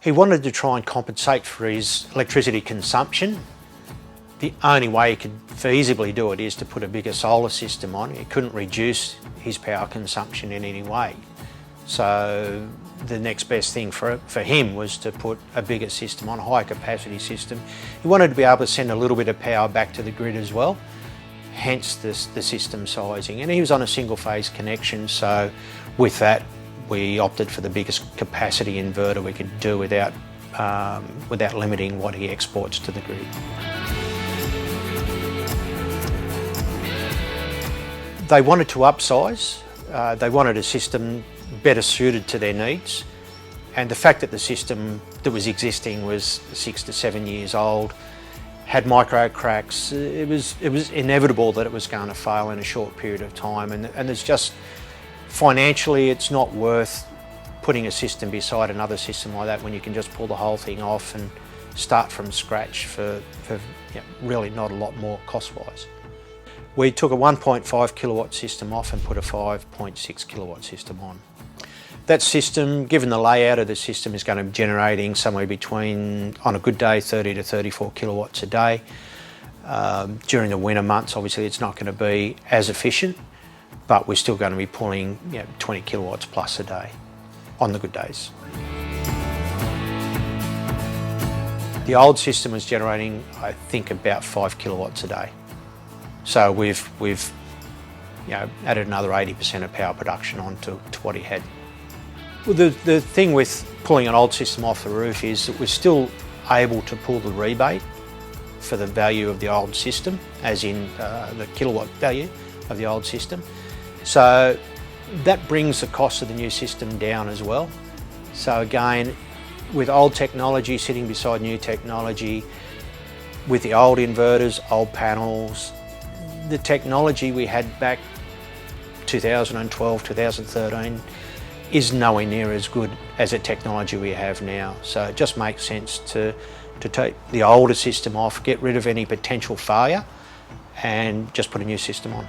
He wanted to try and compensate for his electricity consumption. The only way he could feasibly do it is to put a bigger solar system on. He couldn't reduce his power consumption in any way. So the next best thing for him was to put a bigger system on, a high capacity system. He wanted to be able to send a little bit of power back to the grid as well, hence the system sizing. And he was on a single phase connection, so with that we opted for the biggest capacity inverter we could do without limiting what he exports to the grid. They wanted to upsize. They wanted a system better suited to their needs, and the fact that the system that was existing was 6 to 7 years old, had micro cracks, it was inevitable that it was going to fail in a short period of time, and there's just, financially it's not worth putting a system beside another system like that when you can just pull the whole thing off and start from scratch for really not a lot more cost-wise. We took a 1.5 kilowatt system off and put a 5.6 kilowatt system on. That system, given the layout of the system, is going to be generating somewhere between, on a good day, 30 to 34 kilowatts a day. During the winter months, obviously it's not going to be as efficient, but we're still going to be pulling 20 kilowatts plus a day on the good days. The old system was generating, I think, about 5 kilowatts a day. So we've added another 80% of power production on to what he had. Well, the thing with pulling an old system off the roof is that we're still able to pull the rebate for the value of the old system, as in the kilowatt value of the old system. So that brings the cost of the new system down as well. So again, with old technology sitting beside new technology, with the old inverters, old panels, the technology we had back 2012, 2013 is nowhere near as good as the technology we have now. So it just makes sense to take the older system off, get rid of any potential failure, and just put a new system on.